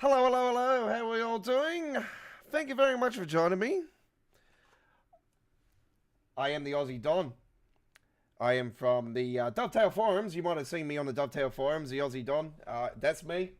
Hello, hello, hello. How are we all doing? Thank you very much for joining me. I am the Aussie Don. I am from the Dovetail forums. You might have seen me on the Dovetail forums, the Aussie Don. That's me.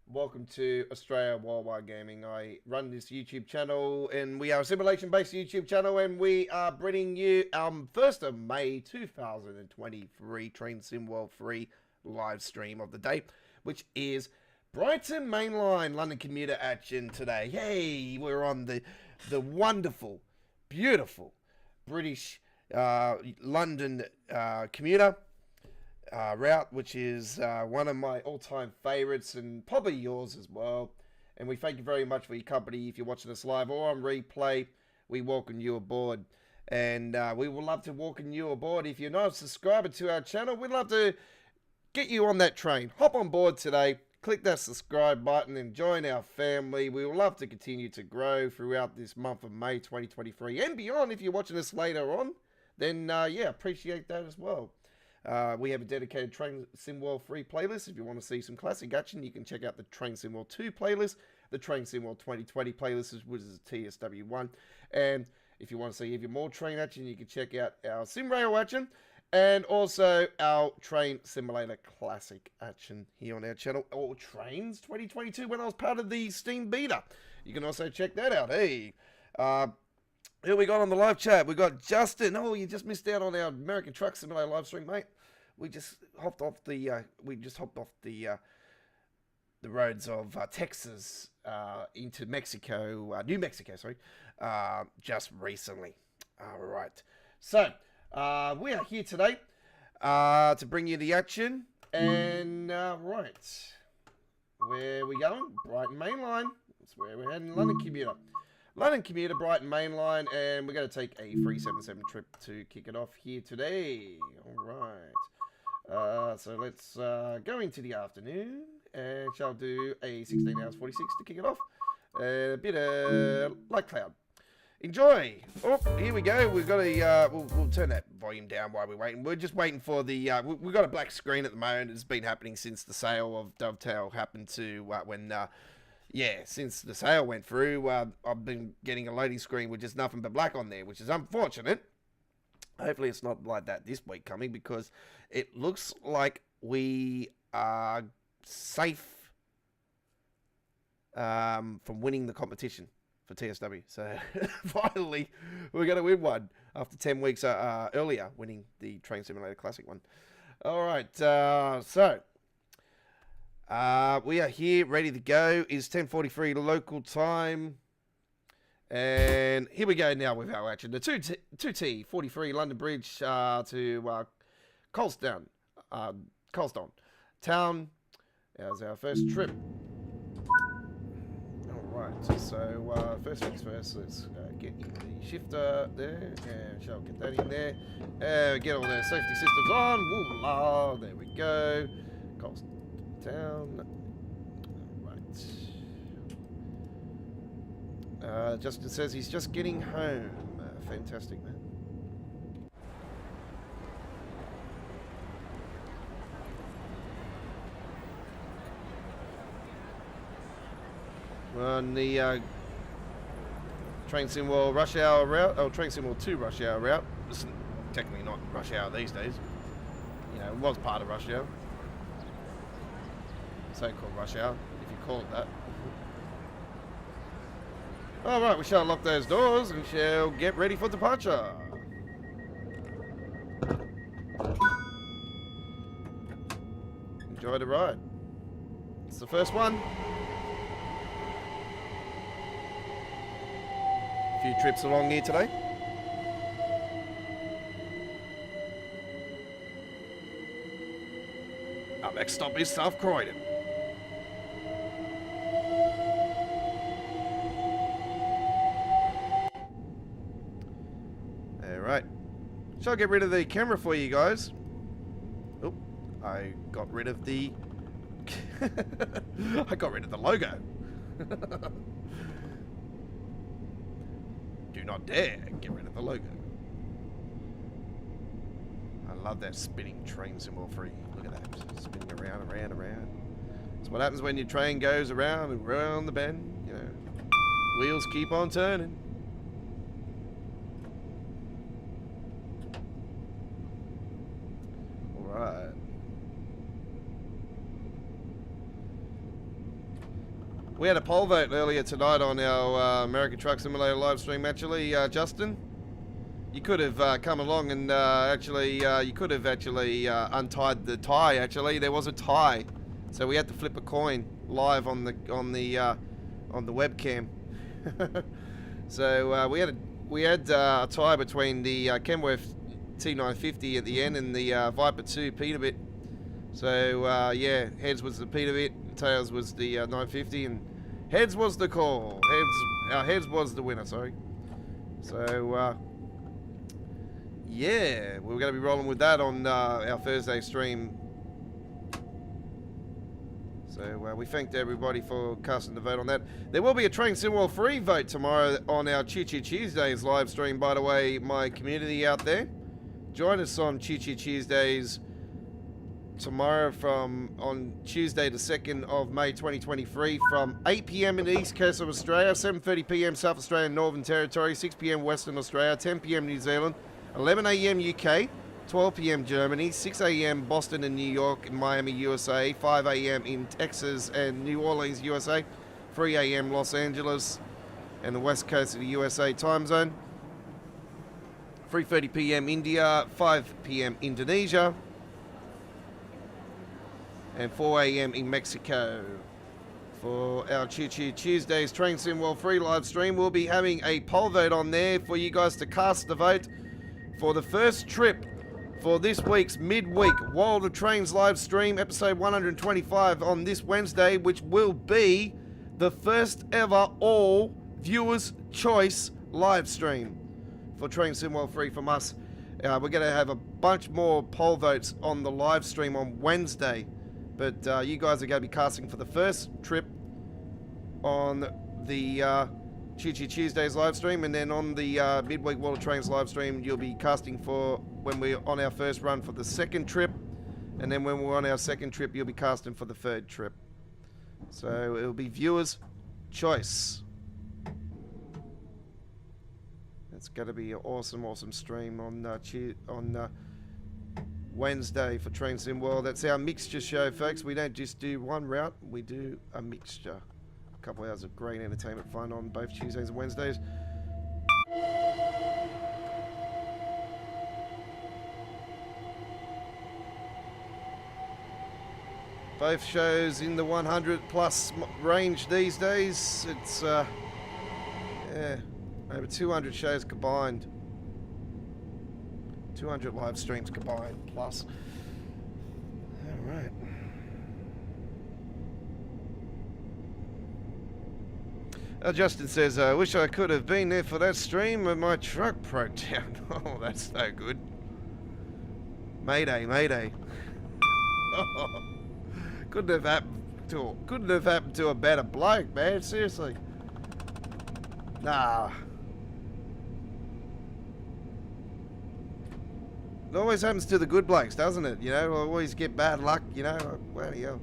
Welcome to Australia Worldwide Gaming. I run this YouTube channel, and we are a simulation-based YouTube channel, and we are bringing you our 1st of May 2023 Train Sim World 3 live stream of the day, which is Brighton Mainline London Commuter action today. Yay! We're on the wonderful, beautiful British London commuter route, which is one of my all-time favorites and probably yours as well. And we thank you very much for your company. If you're watching us live or on replay, we welcome you aboard. And we would love to welcome you aboard. If you're not a subscriber to our channel, we'd love to get you on that train. Hop on board today. Click that subscribe button and join our family. We would love to continue to grow throughout this month of May 2023 and beyond. If you're watching us later on, then yeah, appreciate that as well. We have a dedicated Train Sim World 3 playlist. If you want to see some classic action, you can check out the Train Sim World 2 playlist, the Train Sim World 2020 playlist, which is TSW1. And if you want to see even more train action, you can check out our SimRail action. And also our Train Simulator Classic action here on our channel. Or Trains 2022 when I was part of the Steam Beta. You can also check that out. Hey, who we got on the live chat? We got Justin. Oh, you just missed out on our American Truck Simulator live stream, mate. We just hopped off the the roads of Texas into Mexico, New Mexico, sorry, just recently. All right, so. We are here today to bring you the action, and right, where are we going? Brighton Mainline. That's where we're heading. London Commuter, Brighton Mainline, and we're going to take a 377 trip to kick it off here today. All right. So let's go into the afternoon, and shall do a 16 hours 46 to kick it off. A bit of light cloud. Enjoy. Oh, here we go. We've got a, we'll turn that volume down while we're waiting. We're just waiting for the, we've got a black screen at the moment. It's been happening since the sale of Dovetail happened to, since the sale went through, I've been getting a loading screen with just nothing but black on there, which is unfortunate. Hopefully it's not like that this week coming, because it looks like we are safe from winning the competition for TSW. So finally we're going to win one after 10 weeks earlier, winning the Train Simulator Classic one. All right, so we are here ready to go. It's 10:43 local time, and here we go now with our action. The 2T43 London Bridge to Colston Town as our first trip. Right, so first things first, let's get in the shifter there, and shall get that in there. Get all the safety systems on. Woo-la, there we go. Colston Town. Right. Justin says he's just getting home. Fantastic, man. On the Train Sim World rush hour route, Train Sim World 2 rush hour route. This is technically not rush hour these days. You know, it was part of rush hour. So-called rush hour, if you call it that. Alright, we shall lock those doors and shall get ready for departure. Enjoy the ride. It's the first one. Few trips along here today. Our next stop is South Croydon. Alright. Shall I get rid of the camera for you guys? Oh, I got rid of the... I got rid of the logo. Do not dare get rid of the logo. I love that spinning train symbol for you. Look at that. Spinning around, around, around. That's what happens when your train goes around and around the bend. You know, wheels keep on turning. Alright. We had a poll vote earlier tonight on our American Truck Simulator live stream, actually, Justin. You could have come along and you could have actually untied the tie. Actually, there was a tie, so we had to flip a coin live on the webcam. So we had a tie between the Kenworth T950 at the end and the Viper 2 Peterbilt. So yeah, heads was the Peterbilt, tails was the 950, and heads was the call. Heads was the winner. Sorry. So. Yeah, we're going to be rolling with that on our Thursday stream. So we thanked everybody for casting the vote on that. There will be a Train Simwell free vote tomorrow on our Choo Choo Tuesdays live stream, by the way, my community out there. Join us on Choo Choo Tuesdays tomorrow on Tuesday the 2nd of May 2023 from 8 PM in the East Coast of Australia, 7:30 PM South Australia and Northern Territory, 6 PM Western Australia, 10 PM New Zealand, 11 AM UK, 12 PM Germany, 6 AM Boston and New York and Miami, USA, 5 AM in Texas and New Orleans, USA, 3 AM Los Angeles and the west coast of the USA time zone, 3:30 PM India, 5 PM Indonesia, and 4 AM in Mexico. For our Choo Choo Tuesdays Train Simwell free live stream, we'll be having a poll vote on there for you guys to cast the vote for the first trip for this week's midweek World of Trains live stream, episode 125 on this Wednesday, which will be the first ever all viewers' choice live stream for Train Simwell free from us. We're going to have a bunch more poll votes on the live stream on Wednesday, but you guys are going to be casting for the first trip on the Choo Choo Tuesdays live stream, and then on the midweek World of Trains live stream, you'll be casting for when we're on our first run for the second trip, and then when we're on our second trip, you'll be casting for the third trip. So it'll be viewers' choice. It's going to be an awesome, awesome stream on Wednesday for Train Sim World. That's our mixture show, folks. We don't just do one route, we do a mixture. Couple hours of great entertainment fun on both Tuesdays and Wednesdays. Both shows in the 100 plus range these days. It's yeah, over 200 shows combined. 200 live streams combined plus. All right. Justin says, I wish I could have been there for that stream, but my truck broke down. Oh, that's no good. Mayday, mayday. Couldn't have happened to a better bloke, man. Seriously. Nah. It always happens to the good blokes, doesn't it? You know, we always get bad luck, you know. Bloody hell.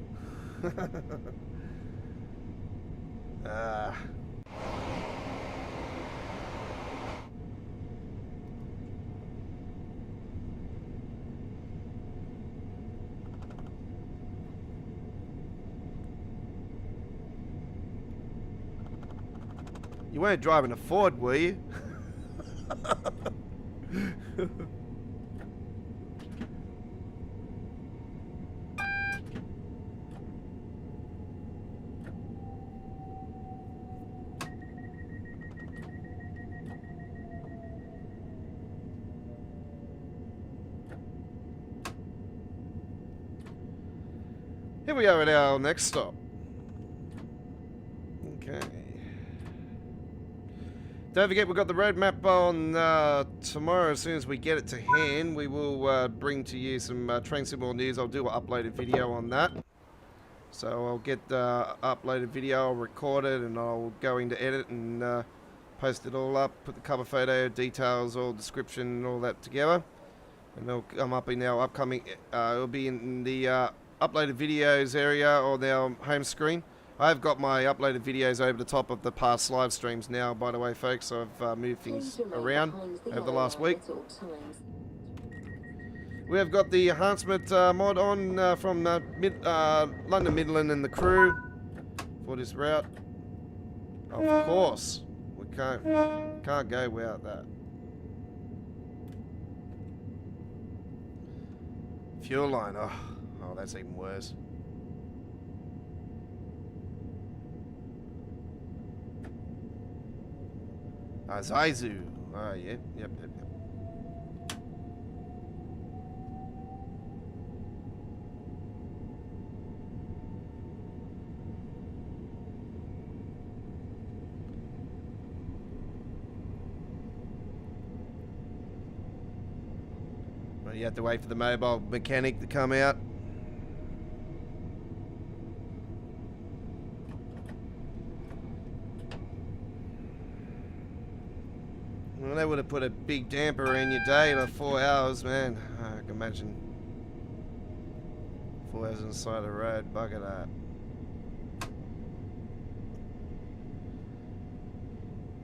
You weren't driving a Ford, were you? Here we are at our next stop. Okay. Don't forget, we've got the roadmap on tomorrow. As soon as we get it to hand, we will bring to you some train symbol news. I'll do an uploaded video on that. So I'll get the uploaded video, I'll record it, and I'll go into edit and post it all up, put the cover photo, details, all description, and all that together. And it'll come up in our upcoming, it'll be in the uploaded videos area on our home screen. I've got my uploaded videos over the top of the past live streams now, by the way, folks. I've moved things around over the last week. We have got the enhancement mod on from London Midland and the crew for this route. Of course, we can't go without that. Fuel line, oh, that's even worse. Zaizu. Oh, yep. Well, you have to wait for the mobile mechanic to come out. Well, they would have put a big damper in your day, like 4 hours, man. I can imagine 4 hours on the side of the road, bugger that.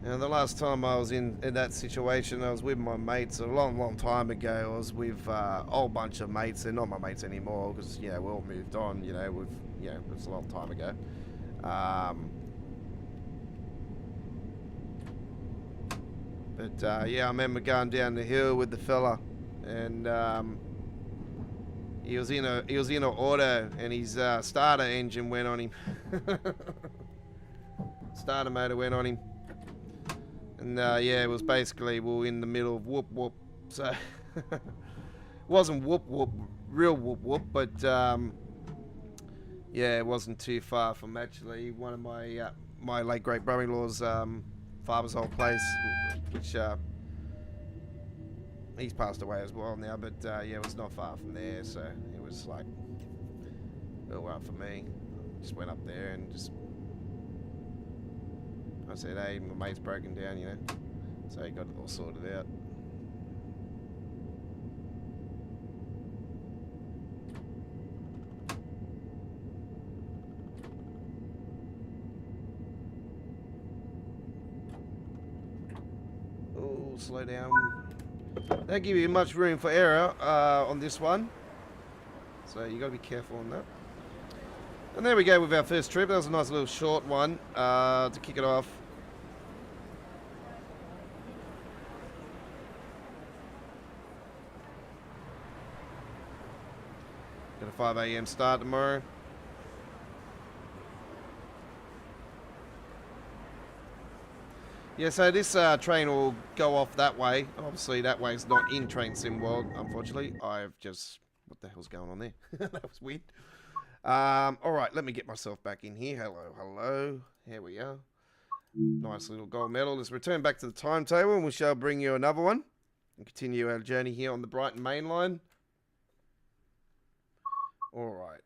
Now, the last time I was in that situation, I was with my mates a long time ago. I was with a whole bunch of mates. They're not my mates anymore because, you know, we all moved on, you know, it was a long time ago. But yeah, I remember going down the hill with the fella, and he was in an auto, and his starter engine went on him. Starter motor went on him, and yeah, it was basically we were in the middle of whoop whoop. So it wasn't whoop whoop, real whoop whoop, but yeah, it wasn't too far from actually one of my my late great brother-in-law's father's old place, which he's passed away as well now, but yeah, it was not far from there, so it was like well for me. Just went up there and just I said, hey, my mate's broken down, you know, so he got it all sorted out. Slow down. Don't give you much room for error on this one, so you got to be careful on that. And there we go with our first trip. That was a nice little short one to kick it off. Got a 5 AM start tomorrow. Yeah, so this train will go off that way. Obviously, that way is not in Train Sim World, unfortunately. I've just... What the hell's going on there? That was weird. Alright, let me get myself back in here. Hello. Here we are. Nice little gold medal. Let's return back to the timetable, and we shall bring you another one. And continue our journey here on the Brighton Mainline. Alright.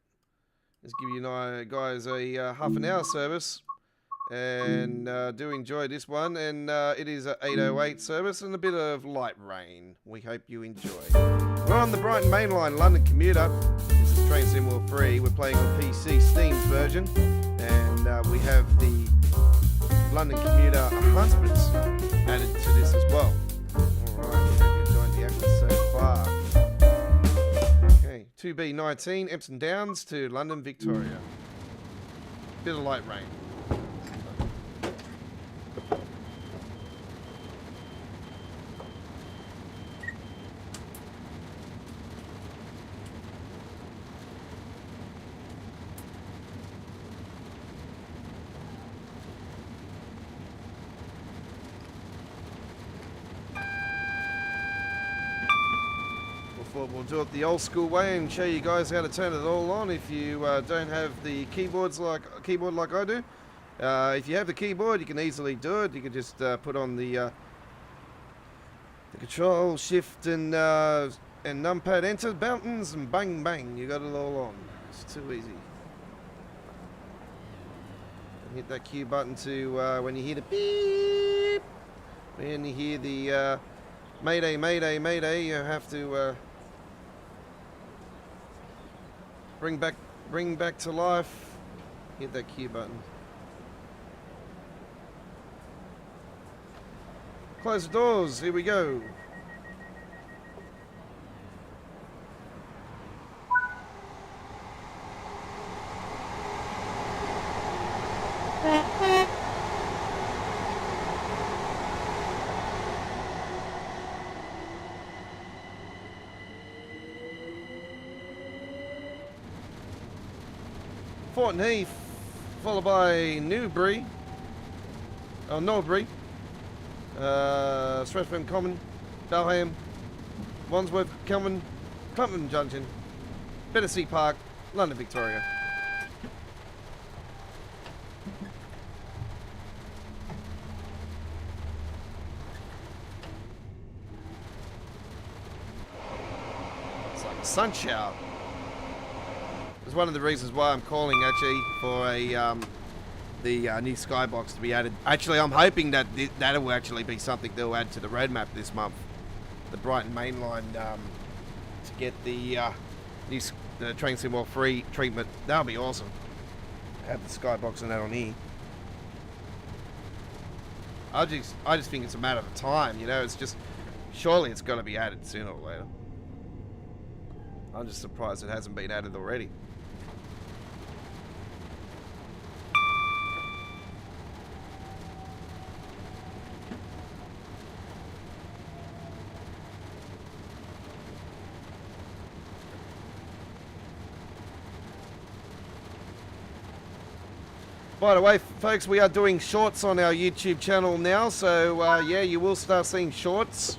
Let's give you guys a half an hour service. And do enjoy this one, and it is an 808 service and a bit of light rain. We hope you enjoy. We're on the Brighton Mainline, London Commuter. This is Train Sim World Free. We're playing on PC Steam's version, and we have the London Commuter enhancements added to this as well. Alright, we hope you're enjoying the action so far. Okay, 2B19, Epsom Downs to London, Victoria. Bit of light rain. thought we'll do it the old school way and show you guys how to turn it all on if you don't have the keyboard like I do. If you have the keyboard, you can easily do it. You can just put on the control, shift, and numpad enter buttons, and bang bang, you got it all on. It's too easy. And hit that Q button to when you hear the beep, when you hear the mayday, mayday, mayday, you have to bring back to life. Hit that Q button. Close the doors, here we go. Fortin Heath, followed by Norbury, Strathfield Common, Balham, Wandsworth Common, Clumpton Junction, Battersea Park, London, Victoria. It's like a sun shower. It's one of the reasons why I'm calling actually for a the new skybox to be added. Actually, I'm hoping that that will actually be something they'll add to the roadmap this month. The Brighton Mainline to get the new train symbol free treatment. That'll be awesome. Have the skybox and that on here. I just think it's a matter of time. You know, it's just surely it's got to be added sooner or later. I'm just surprised it hasn't been added already. By the way, folks, we are doing shorts on our YouTube channel now, so yeah, you will start seeing shorts.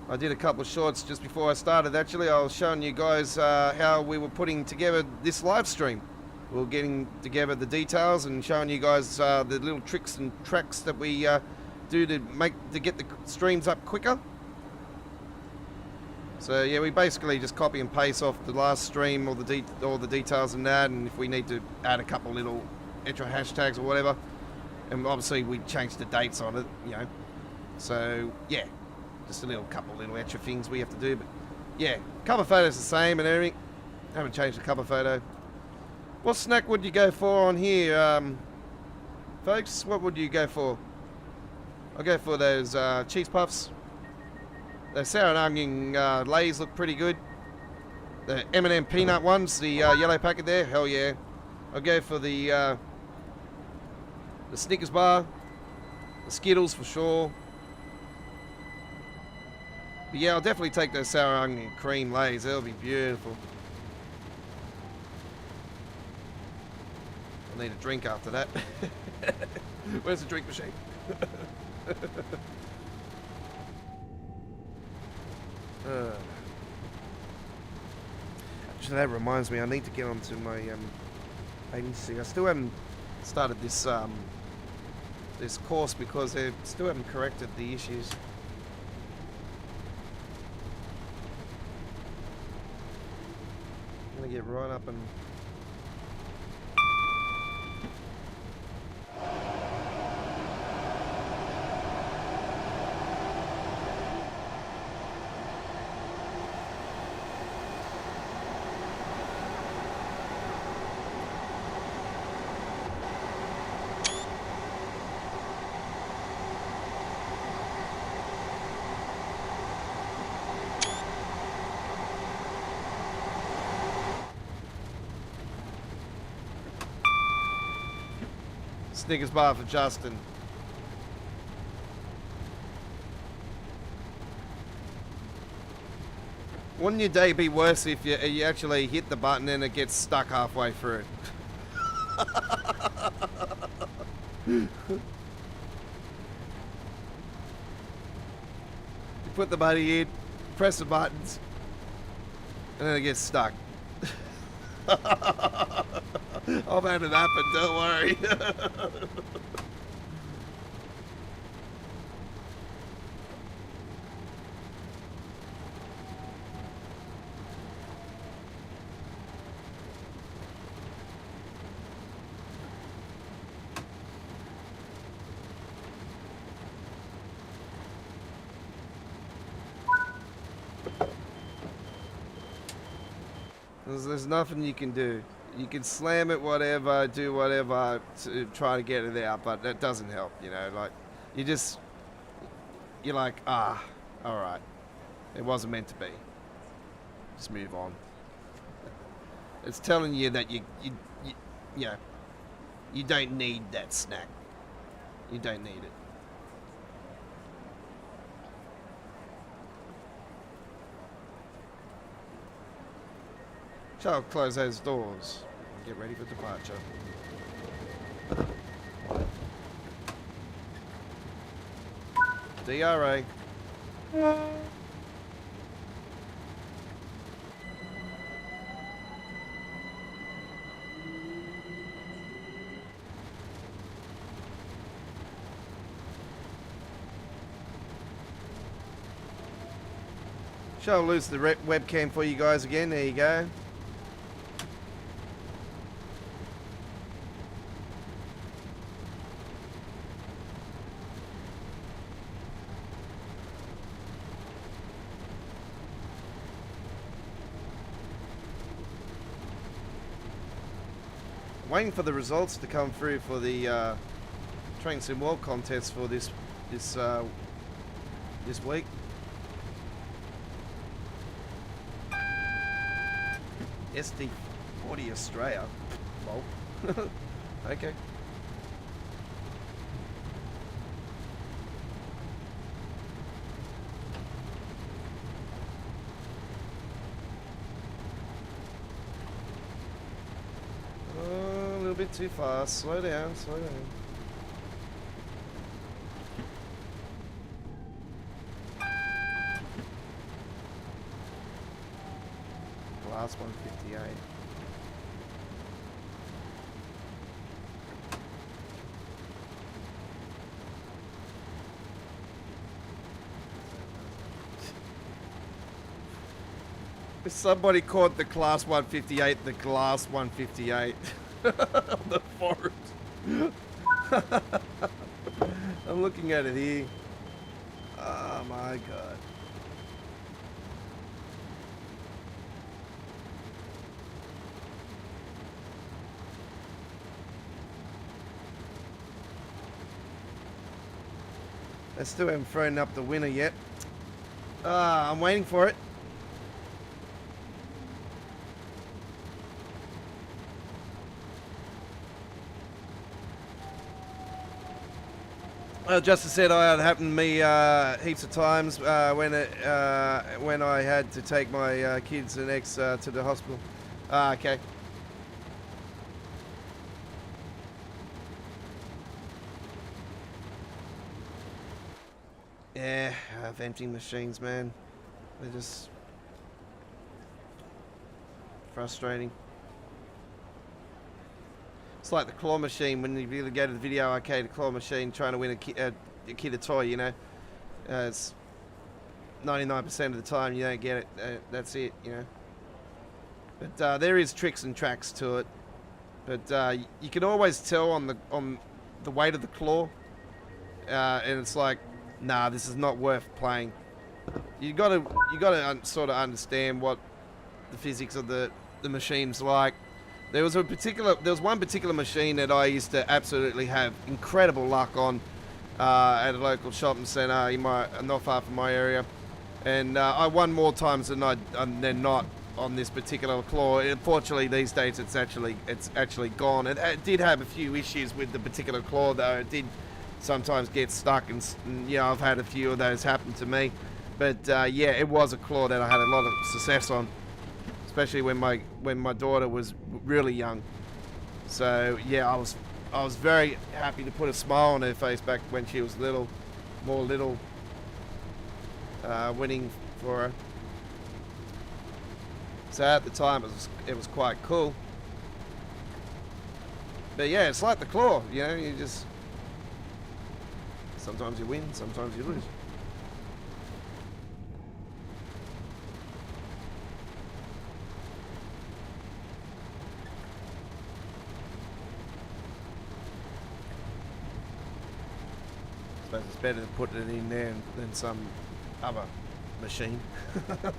I did a couple of shorts just before I started. Actually, I was showing you guys how we were putting together this live stream. We were getting together the details and showing you guys the little tricks and tracks that we do to get the streams up quicker. So yeah, we basically just copy and paste off the last stream, all the details and that, and if we need to add a couple little extra hashtags or whatever, and obviously we change the dates on it, you know. So yeah, just a couple little extra things we have to do, but yeah, cover photo's the same and everything. Haven't changed the cover photo. What snack would you go for on here, folks? What would you go for? I'll go for those cheese puffs. The sour and onion Lays look pretty good. The M&M peanut ones, the yellow packet there, hell yeah. I'll go for the Snickers bar, the Skittles for sure. But yeah, I'll definitely take those sour onion cream Lays. They'll be beautiful. I'll need a drink after that. Where's the drink machine? Actually, that reminds me, I need to get onto my agency. I still haven't started this this course because they still haven't corrected the issues. I'm gonna get right up and Snickers bar for Justin. Wouldn't your day be worse if you actually hit the button and it gets stuck halfway through? put the money in, press the buttons, and then it gets stuck. I've had it happen, don't worry. There's nothing you can do. You can slam it, whatever, do whatever to try to get it out, but that doesn't help, you know. Like, you're like, all right, it wasn't meant to be. Just move on. It's telling you that you don't need that snack. You don't need it. Shall close those doors and get ready for departure. DRA. Shall lose the webcam for you guys again. There you go. Waiting for the results to come through for the Train Sim World contest for this week. EST Australia. Well, okay. A little bit too fast. Slow down, slow down. Last 158. If somebody caught the class 158, the glass 158 on the forest. I'm looking at it here. Oh my god. I still haven't thrown up the winner yet. I'm waiting for it. Just as said, it happened to me heaps of times when I had to take my kids and ex to the hospital. Okay. Yeah, venting machines, man. They're just frustrating. It's like the claw machine when you really go to the video arcade, a claw machine trying to win a kid a toy, you know. It's 99% of the time you don't get it. That's it, you know. But there is tricks and tracks to it. But you can always tell on the weight of the claw, and it's like, nah, this is not worth playing. You gotta sort of understand what the physics of the machine's like. There was one particular machine that I used to absolutely have incredible luck on at a local shopping centre not far from my area, and I won more times than not on this particular claw. Unfortunately, these days it's actually gone. It did have a few issues with the particular claw, though. It did sometimes get stuck, and yeah, I've had a few of those happen to me. But yeah, it was a claw that I had a lot of success on, especially when my daughter was really young. So yeah, I was very happy to put a smile on her face back when she was little, more little. winning for her. So at the time it was quite cool. But yeah, it's like the claw, you know, you just... Sometimes you win, sometimes you lose. I suppose it's better to put it in there than some other machine. I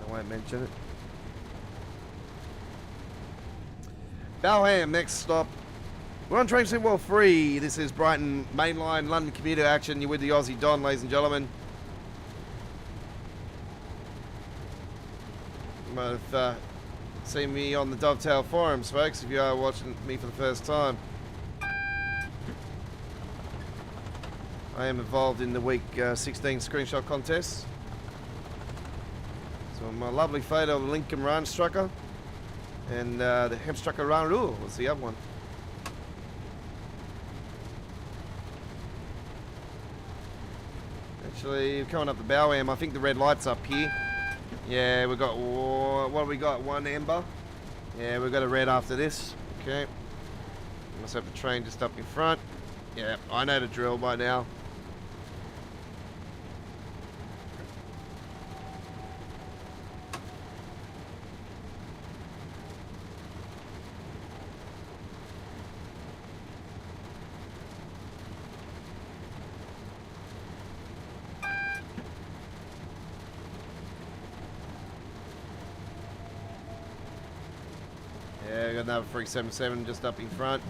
won't mention it. Balham, next stop. We're on Train Sim World 3. This is Brighton Mainline, London Commuter action. You're with the Aussie Don, ladies and gentlemen. You might have seen me on the Dovetail forums, folks, if you are watching me for the first time. I am involved in the week 16 screenshot contest. So my lovely photo of Lincoln Ranch Trucker. And the Hemstrucker Ranru was the other one. Actually, coming up the Balham, I think the red light's up here. Yeah, we got, what have we got? One ember. Yeah, we've got a red after this. Okay. Must have the train just up in front. Yeah, I know the drill by now. Yeah, got another 377 just up in front.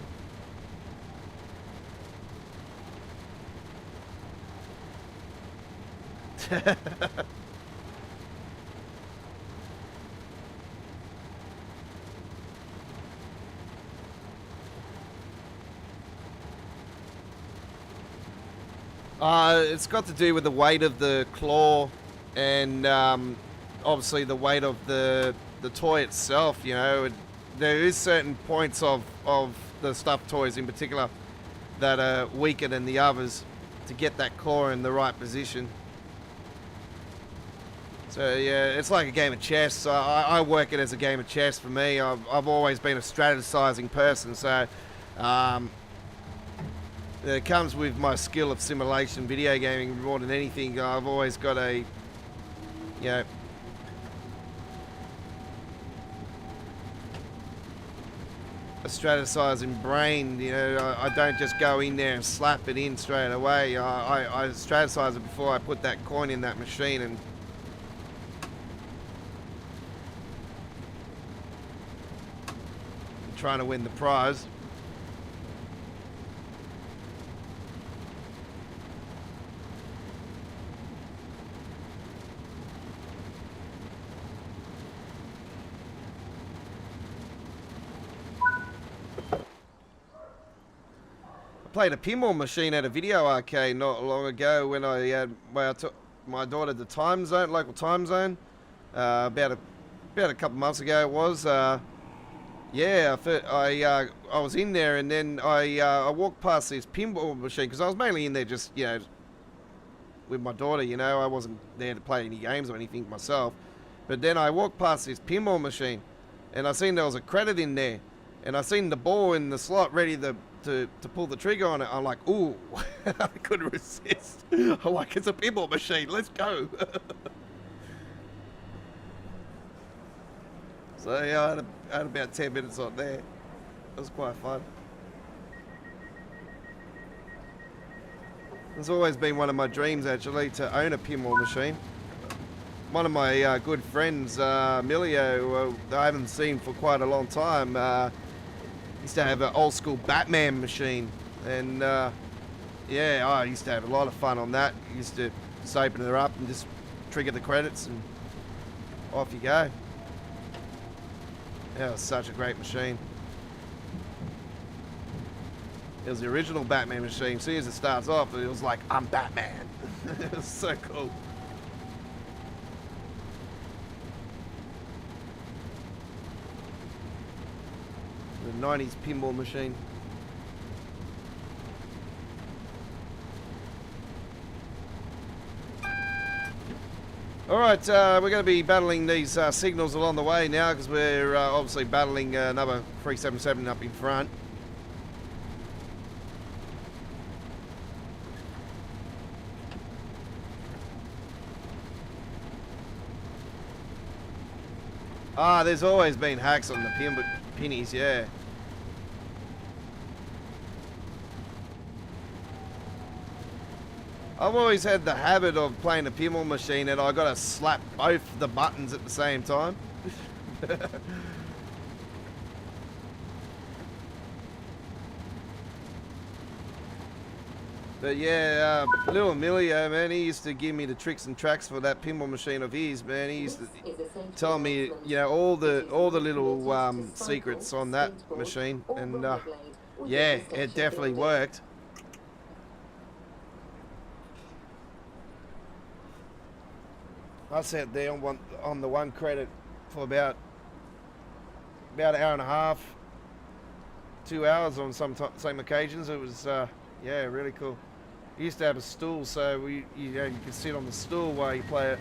It's got to do with the weight of the claw and obviously the weight of the toy itself, you know. There is certain points of the stuffed toys in particular that are weaker than the others to get that claw in the right position. So yeah, it's like a game of chess. I work it as a game of chess for me. I've always been a strategizing person, so it comes with my skill of simulation video gaming more than anything. I've always got a, you know, a strategizing brain. You know, I don't just go in there and slap it in straight away. I strategize it before I put that coin in that machine and trying to win the prize. Played a pinball machine at a video arcade not long ago when I took my daughter to time zone, local time zone. About a couple months ago it was. Yeah, I was in there and then I walked past this pinball machine because I was mainly in there just, you know, with my daughter. You know, I wasn't there to play any games or anything myself. But then I walked past this pinball machine and I seen there was a credit in there, and I seen the ball in the slot ready to pull the trigger on it. I'm like, ooh, I couldn't resist. I'm like, it's a pinball machine, let's go. So yeah, I had about 10 minutes on there. It was quite fun. It's always been one of my dreams actually to own a pinball machine. One of my good friends, Emilio, who I haven't seen for quite a long time, used to have an old school Batman machine, and yeah, I used to have a lot of fun on that. Used to just open it up and just trigger the credits and off you go. Yeah, it was such a great machine. It was the original Batman machine. As soon as it starts off, it was like, I'm Batman. It was so cool. The 90s pinball machine. Alright, we're going to be battling these signals along the way now because we're obviously battling another 377 up in front. Ah, there's always been hacks on the pinnies, yeah. I've always had the habit of playing a pinball machine and I got to slap both the buttons at the same time. But yeah, little Emilio, man, he used to give me the tricks and tracks for that pinball machine of his, man. He used to tell me, you know, all the little secrets on that machine, and yeah, it definitely worked. I sat there on the one credit for about an hour and a half, 2 hours on some occasions. It was yeah, really cool. We used to have a stool, so you could sit on the stool while you play it.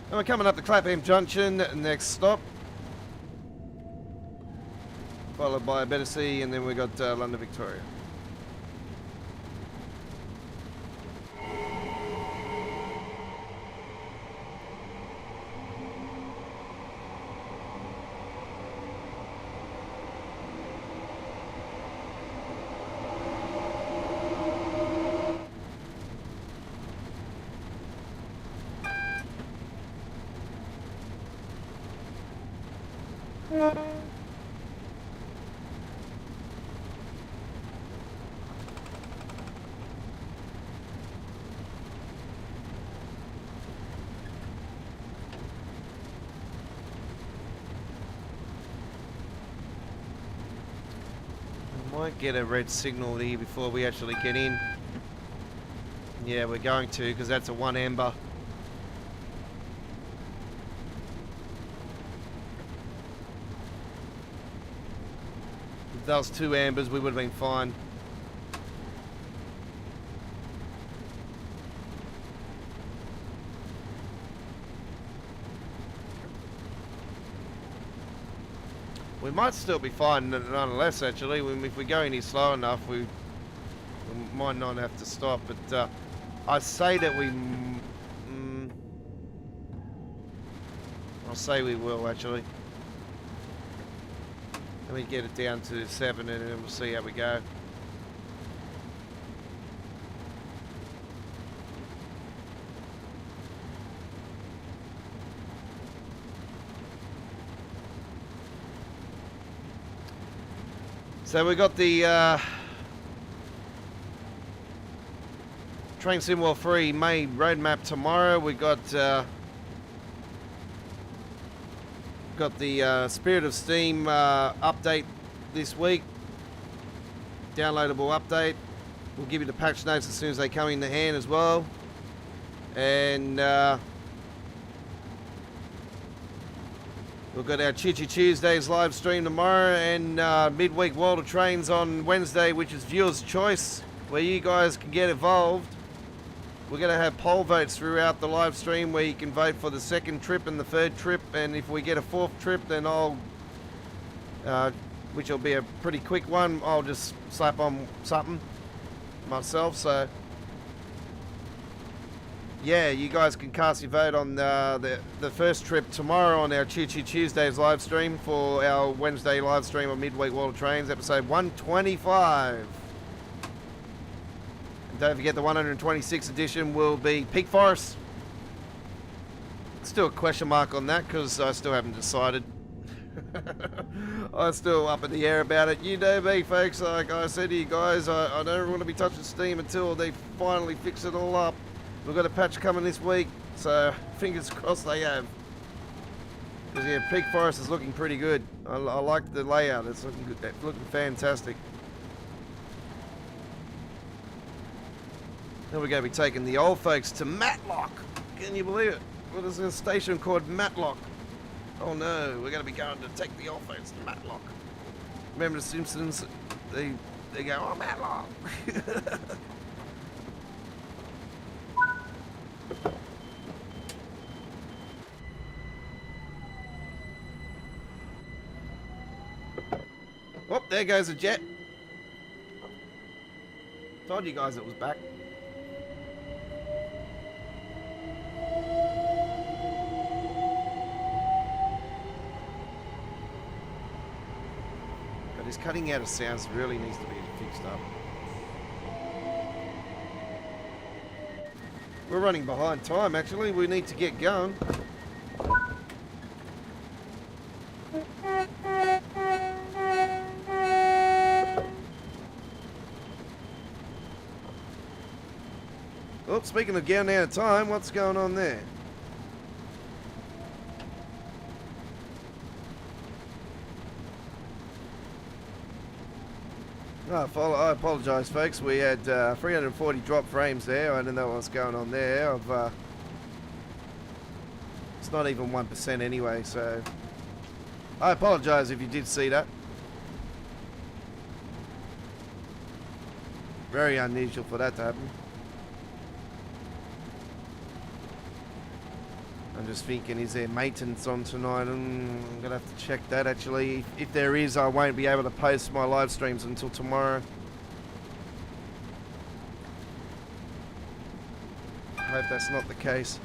And we're coming up to Clapham Junction, next stop. Followed by Battersea, and then we got London, Victoria. Might get a red signal here before we actually get in. Yeah, we're going to, because that's a 1 amber. If that was 2 ambers, we would have been fine. We might still be fine nonetheless, actually. If we go any slow enough, we might not have to stop. But I say that I'll say we will, actually. Let me get it down to 7 and then we'll see how we go. So we got the Train Sim World 3 May roadmap tomorrow. We got the Spirit of Steam update this week. Downloadable update. We'll give you the patch notes as soon as they come in the hand as well. And we've got our Choo Choo Tuesdays live stream tomorrow, and midweek World of Trains on Wednesday, which is viewer's choice, where you guys can get involved. We're going to have poll votes throughout the live stream where you can vote for the 2nd trip and the 3rd trip, and if we get a 4th trip, then I'll, which will be a pretty quick one, I'll just slap on something myself. So yeah, you guys can cast your vote on the 1st trip tomorrow on our Choo Choo Tuesdays live stream for our Wednesday live stream on Midweek World of Trains, episode 125. And don't forget the 126th edition will be Peak Forest. Still a question mark on that because I still haven't decided. I'm still up in the air about it. You know me, folks. Like I said to you guys, I don't want to be touching Steam until they finally fix it all up. We've got a patch coming this week, so fingers crossed they have. Because yeah, Peak Forest is looking pretty good. I like the layout. It's looking good. It's looking fantastic. Then we're going to be taking the old folks to Matlock. Can you believe it? Well, there's a station called Matlock. Oh no, we're going to be going to take the old folks to Matlock. Remember the Simpsons? They go, oh, Matlock. Oh, there goes a jet. Told you guys it was back. But his cutting out of sounds really needs to be fixed up. We're running behind time, actually. We need to get going. Oh, speaking of getting out of time, what's going on there? Oh, I apologise, folks. We had 340 drop frames there. I don't know what's going on there. It's not even 1% anyway, so I apologise if you did see that. Very unusual for that to happen. I'm just thinking, is there maintenance on tonight? I'm going to have to check that, actually. If there is, I won't be able to post my live streams until tomorrow. I hope that's not the case.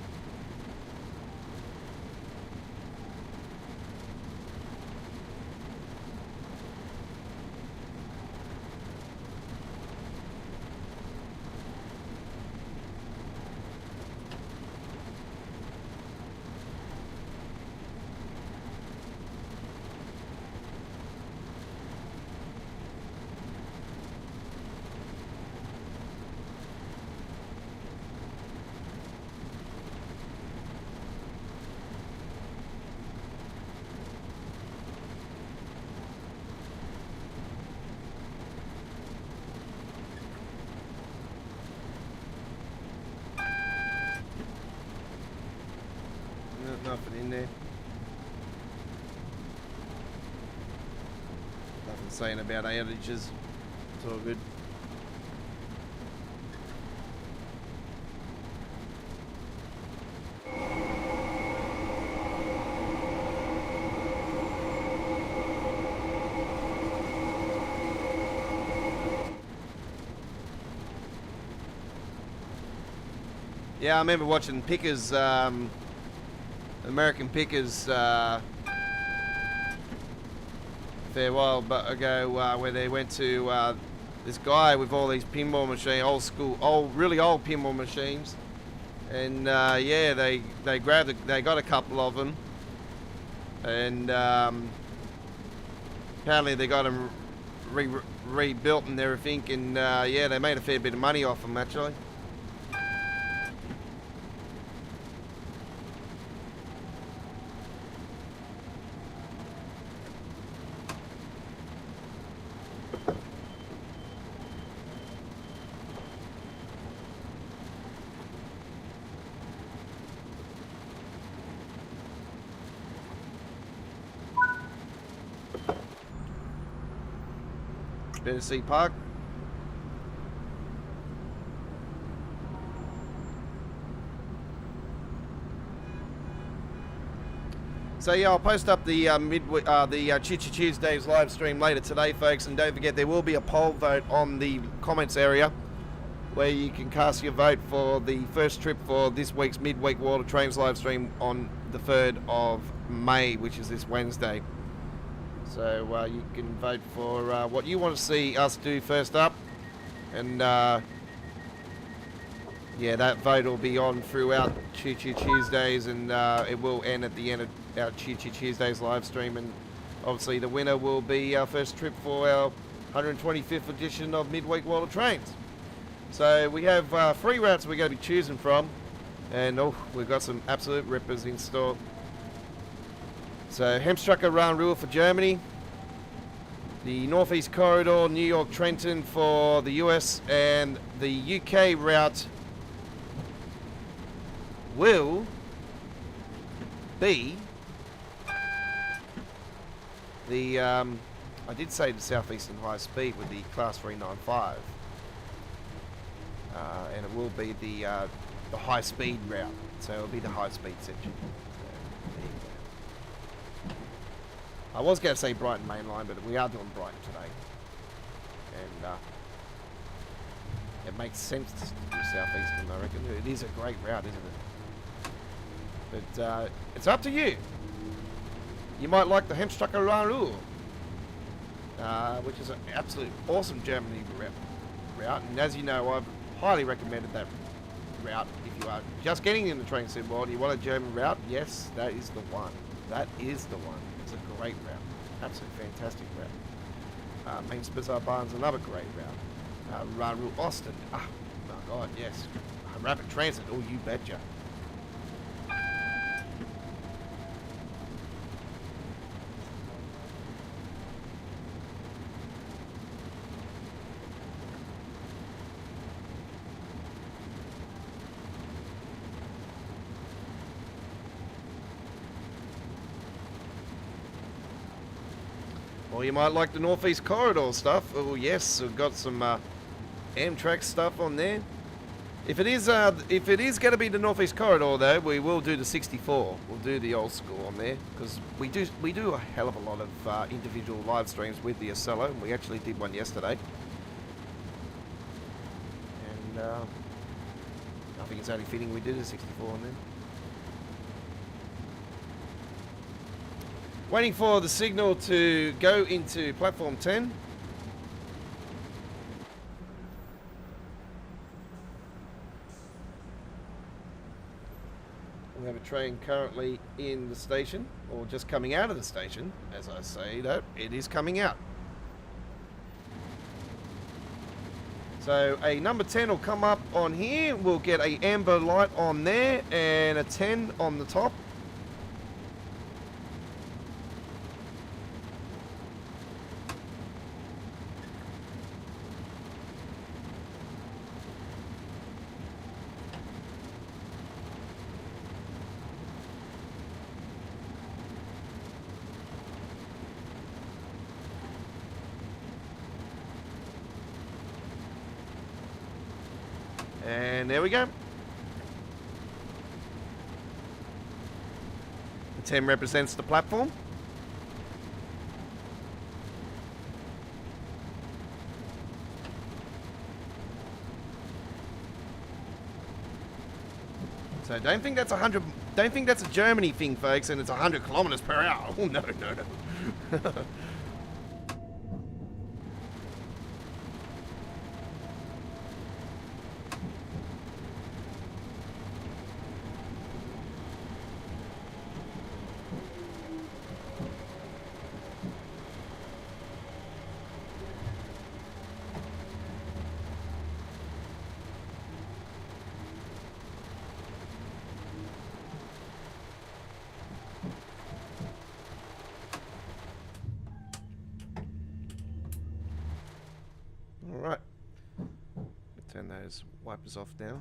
Nothing in there. Nothing saying about outages. It's all good. Yeah, I remember watching Pickers, American Pickers a fair while ago, where they went to this guy with all these pinball machines, old school, really old pinball machines, and yeah, they got a couple of them, and apparently they got them rebuilt and everything, and yeah, they made a fair bit of money off them, actually. Tennessee Park. So yeah, I'll post up the Choo Choo Tuesdays live stream later today, folks, and don't forget there will be a poll vote on the comments area where you can cast your vote for the first trip for this week's midweek World of Trains live stream on the 3rd of May, which is this Wednesday. So you can vote for what you want to see us do first up, and yeah, that vote will be on throughout Choo Choo Tuesdays, and it will end at the end of our Choo Choo Tuesdays live stream, and obviously the winner will be our first trip for our 125th edition of Midweek World of Trains. So we have 3 routes we're going to be choosing from, and oh, we've got some absolute rippers in store. So Hemstrucker Run Rule for Germany, the Northeast Corridor New York Trenton for the US, and the UK route will be the, I did say the Southeastern High Speed with the Class 395. And it will be the high speed route. So it'll be the high speed section. So, there you go. I was going to say Brighton Mainline, but we are doing Brighton today. And it makes sense to do Southeastern, I reckon. It is a great route, isn't it? But it's up to you. You might like the Hemstrecke Ruhr, which is an absolute awesome Germany route. And as you know, I've highly recommended that route. If you are just getting in the train sim world, you want a German route, yes, that is the one. That is the one. It's a great route. Absolutely fantastic route. Mainz-Bizarre-Barn's another great route. Ruhr-Osten. Ah, my God, yes. Rapid transit. Oh, you betcha. Or you might like the Northeast Corridor stuff. Oh yes, we've got some Amtrak stuff on there. If it is going to be the Northeast Corridor though, we will do the 64. We'll do the old school on there because we do a hell of a lot of individual live streams with the Acela. We actually did one yesterday, and I think it's only fitting we did a 64 on there. Waiting for the signal to go into platform 10. We have a train currently in the station, or just coming out of the station. As I say that, it is coming out. So a number 10 will come up on here. We'll get a amber light on there and a 10 on the top. And there we go. The 10 represents the platform. So don't think that's 100. Don't think that's a Germany thing, folks, and it's 100 kilometers per hour. Oh no, no, no. Alright, turn those wipers off now.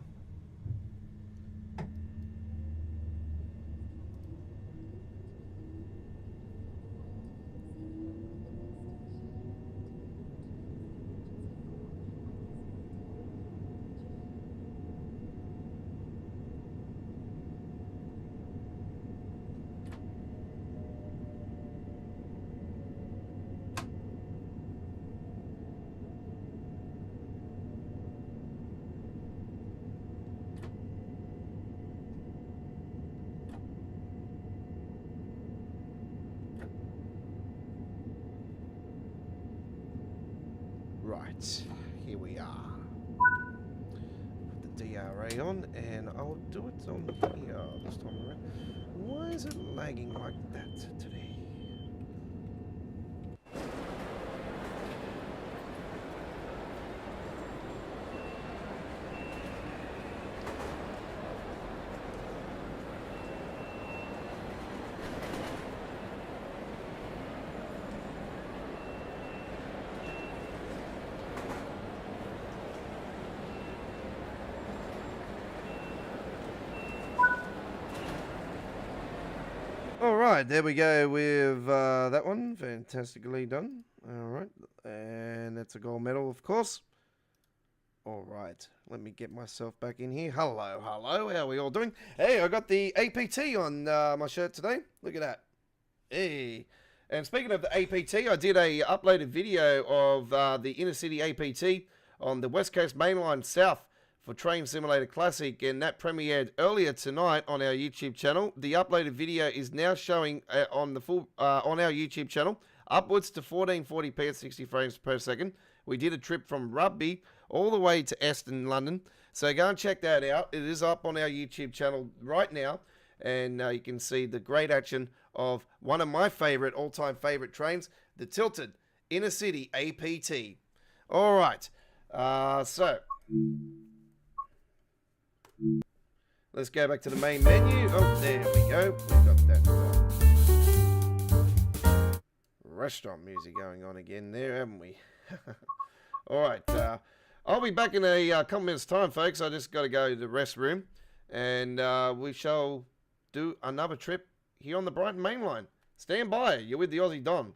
Right, here we are. Put the DRA on, and I'll do it on here this time around. Why is it lagging like that today? Alright, there we go with that one. Fantastically done. Alright, and that's a gold medal, of course. Alright, let me get myself back in here. Hello, hello, how are we all doing? Hey, I got the APT on my shirt today. Look at that. Hey. And speaking of the APT, I did a uploaded video of the Inner City APT on the West Coast Mainline South for Train Simulator Classic, and that premiered earlier tonight on our YouTube channel. The uploaded video is now showing on the full on our YouTube channel, upwards to 1440p at 60 frames per second. We did a trip from Rugby all the way to Eston, London. So go and check that out. It is up on our YouTube channel right now, and you can see the great action of one of my favorite, all-time favorite trains, the Tilted Inner City APT. All right, so let's go back to the main menu. Oh, there we go. We've got that restaurant music going on again there, haven't we? All right, I'll be back in a couple minutes' time, folks. I just got to go to the restroom, and we shall do another trip here on the Brighton Mainline. Stand by. You're with the Aussie Don.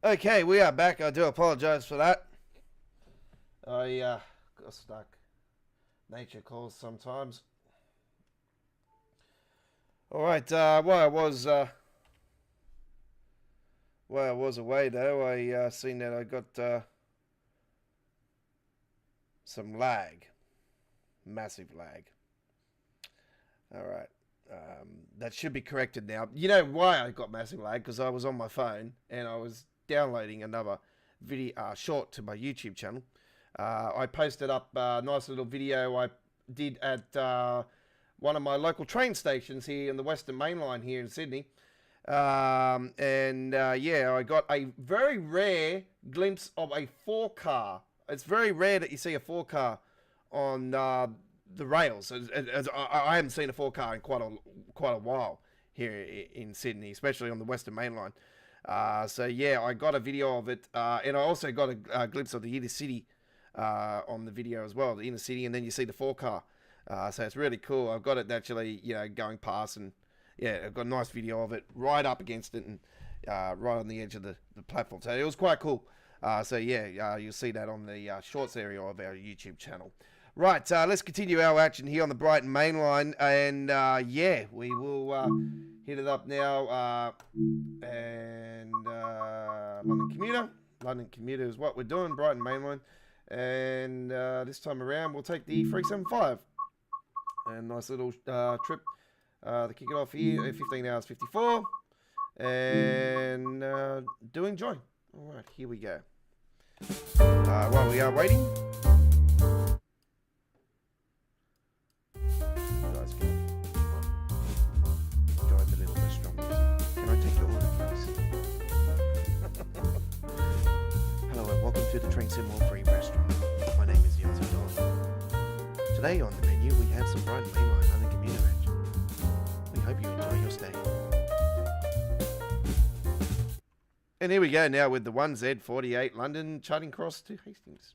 Okay, we are back. I do apologise for that. I got stuck. Nature calls sometimes. All right. While I was away though, I seen that I got some lag, massive lag. All right. That should be corrected now. You know why I got massive lag? Because I was on my phone and I was downloading another video short to my YouTube channel. I posted up a nice little video I did at one of my local train stations here in the Western Mainline here in Sydney. Yeah, I got a very rare glimpse of a 4-car. It's very rare that you see a 4-car on the rails. I haven't seen a 4-car in quite a while here in Sydney, especially on the Western Mainline. So yeah, I got a video of it, and I also got a glimpse of the inner city on the video as well. The inner city, and then you see the 4-car. So it's really cool. I've got it actually, going past, and yeah, I've got a nice video of it right up against it and right on the edge of the platform. So it was quite cool. So yeah, you'll see that on the shorts area of our YouTube channel. Right, let's continue our action here on the Brighton Mainline, and yeah, we will hit it up now. London Commuter. London Commuter is what we're doing, Brighton Mainline. And this time around, we'll take the 375. And nice little trip to kick it off here at 15 hours 54. And do enjoy. All right, here we go. While we are waiting, you guys can enjoy the little restaurant music. Can I take your order, please? Hello and welcome to the Train Sim All Free restaurant. My name is Aussie Don. Today on the menu we have some Brighton Mainline London Commuter action. We hope you enjoy your stay. And here we go now with the 1Z48 London Charing Cross to Hastings.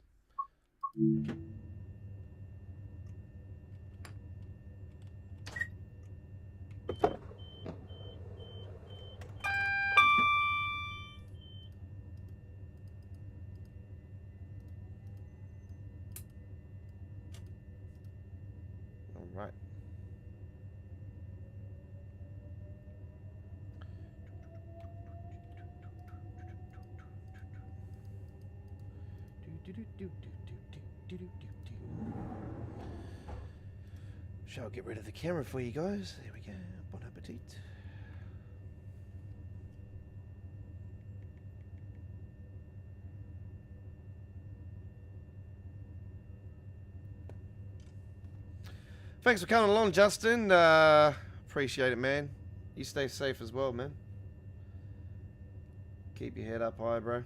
All right. Shall I get rid of the camera for you guys? There we go. Bon appetit. Thanks for coming along, Justin. Appreciate it, man. You stay safe as well, man. Keep your head up high, bro.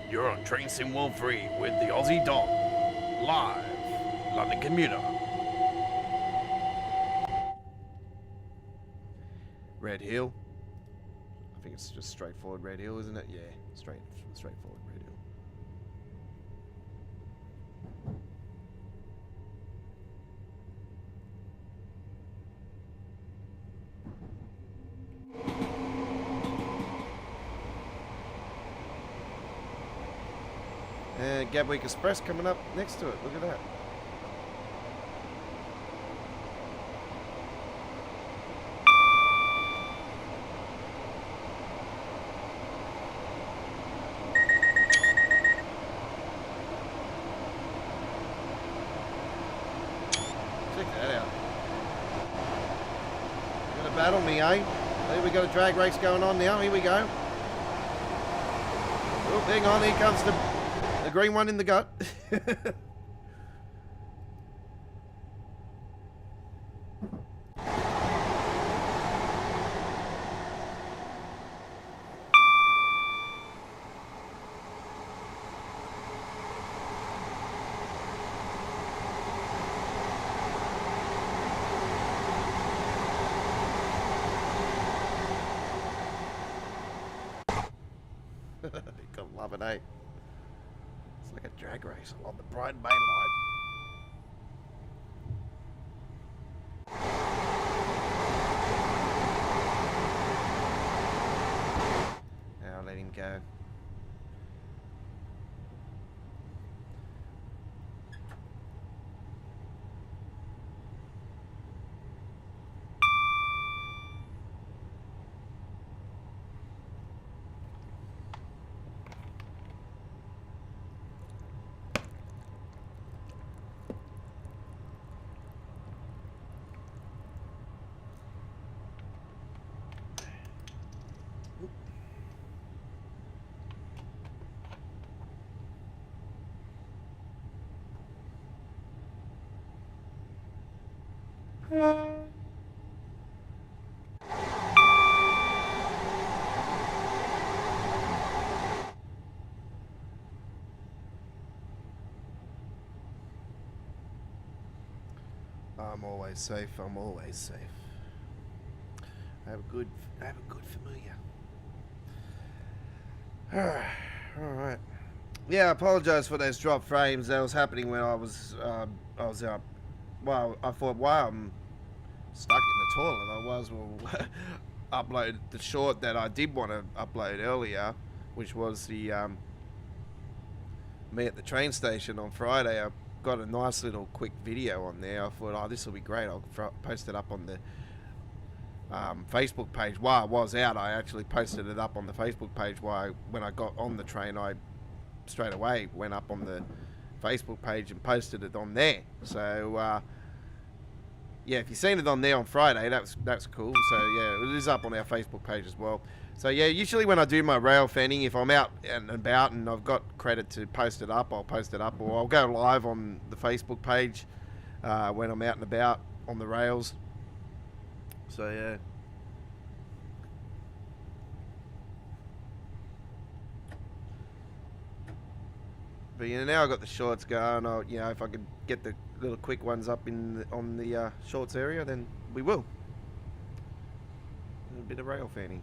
You're on Train Sim World 3 with the Aussie Don. Live, London Commuter. Red Hill. I think it's just straightforward Red Hill, isn't it? Yeah, straightforward Red Hill. And Gatwick Express coming up next to it. Look at that. Check that out. You're gonna battle me, eh? Here we got a drag race going on now. Here we go. Oh, hang on. Here comes the green one in the gut. Gotta love it, eh? It's like a drag race on the Brighton Mainline. Now I'll let him go. I'm always safe. I'm always safe. I have a good familiar. All right. Yeah, I apologise for those drop frames. That was happening when I was up. Well, I thought, wow, I'm stuck in the toilet. I was upload the short that I did want to upload earlier, which was the me at the train station on Friday. I got a nice little quick video on there. I thought, oh, this will be great. I'll post it up on the Facebook page. While I was out, I actually posted it up on the Facebook page. When I got on the train, I straight away went up on the Facebook page and posted it on there. So yeah, if you've seen it on there on Friday, that's cool. So yeah, it is up on our Facebook page as well. So yeah, usually when I do my rail fanning, if I'm out and about and I've got credit to post it up, I'll post it up, or I'll go live on the Facebook page when I'm out and about on the rails. So yeah. But you know, now I've got the shorts going. You know, if I could get the little quick ones up on the shorts area, then we will. A bit of rail fanning.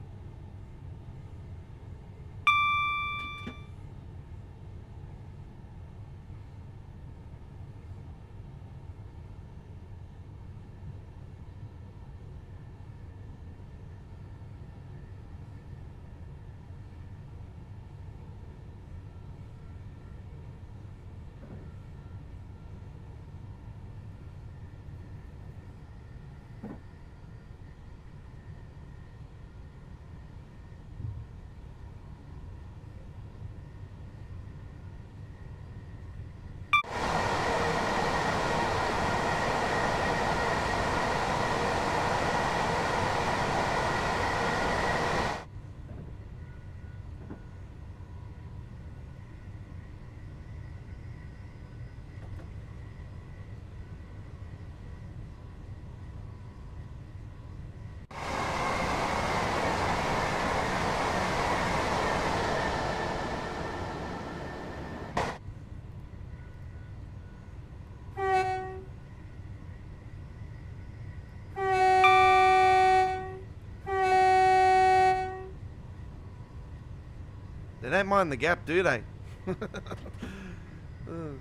They don't mind the gap, do they? You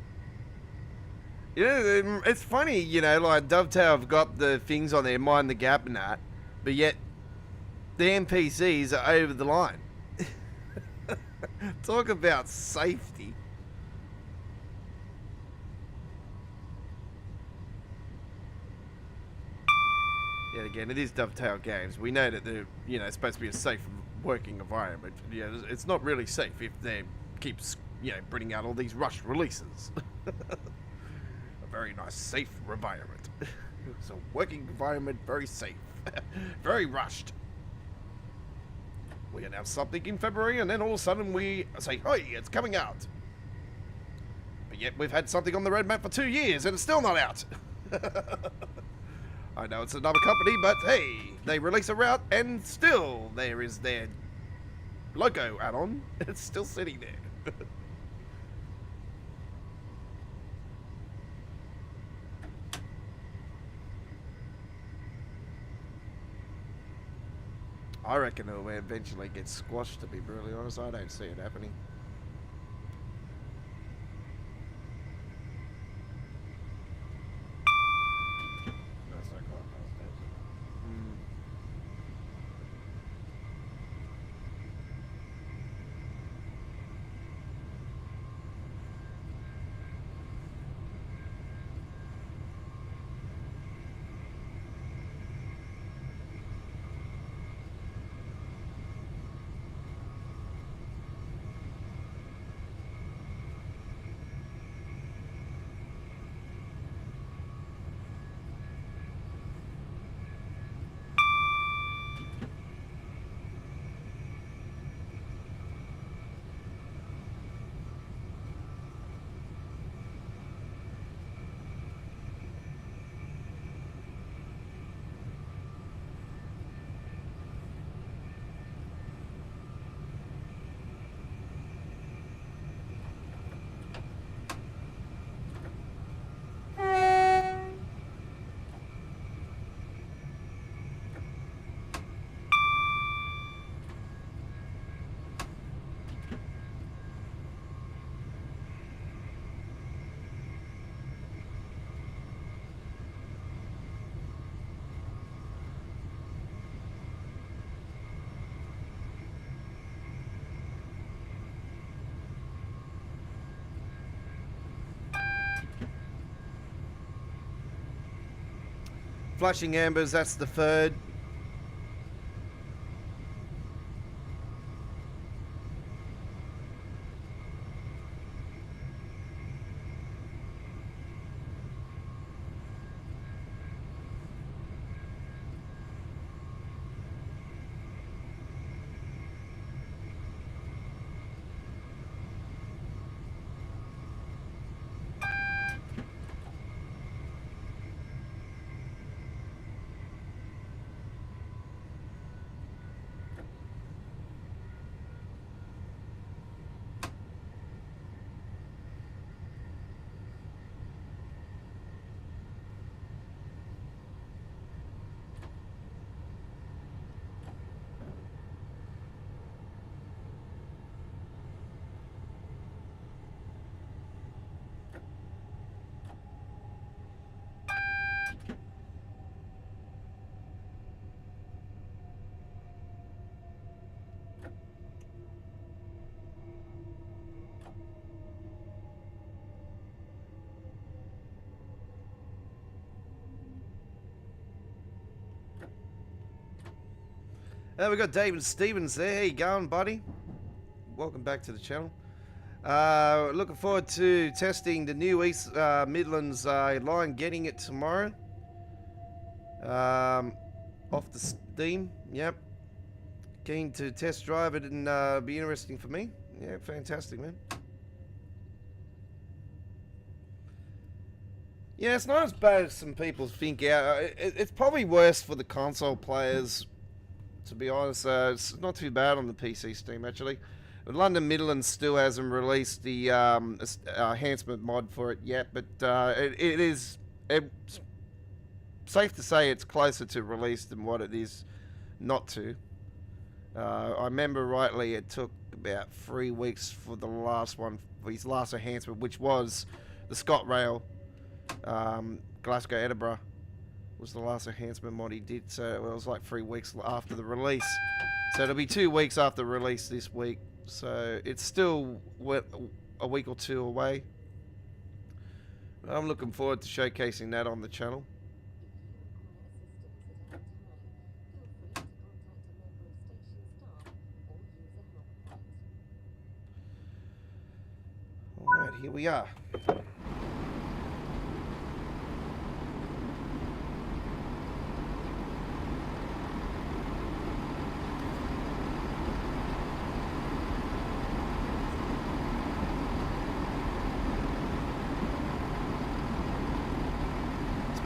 know, it's funny, you know, like Dovetail have got the things on there, mind the gap and that, but yet the NPCs are over the line. Talk about safety. Yet again, it is Dovetail Games. We know that they're, you know, it's supposed to be a safe working environment. Yeah, it's not really safe if they keep, you know, bringing out all these rushed releases. A very nice, safe environment. It's a working environment, very safe, very rushed. We announce something in February, and then all of a sudden we say, "Hey, it's coming out." But yet we've had something on the roadmap for 2 years, and it's still not out. I know it's another company, but hey, they release a route, and still there is their logo add-on. It's still sitting there. I reckon it'll eventually get squashed, to be brutally honest. I don't see it happening. Flashing ambers, that's the third. We've got David Stevens there. How you going, buddy? Welcome back to the channel. Looking forward to testing the new East Midlands line, getting it tomorrow. Off the Steam, yep. Keen to test drive it and be interesting for me. Yeah, fantastic, man. Yeah, it's not as bad as some people think out. It's probably worse for the console players, to be honest. It's not too bad on the PC Steam, actually. But London Midlands still hasn't released the enhancement mod for it yet, but it's safe to say it's closer to release than what it is not to. I remember rightly, it took about 3 weeks for the last one, for his last enhancement, which was the ScotRail. Glasgow Edinburgh was the last enhancement mod he did, so it was like 3 weeks after the release. So it'll be 2 weeks after release this week, so it's still a week or two away. I'm looking forward to showcasing that on the channel. Alright, here we are.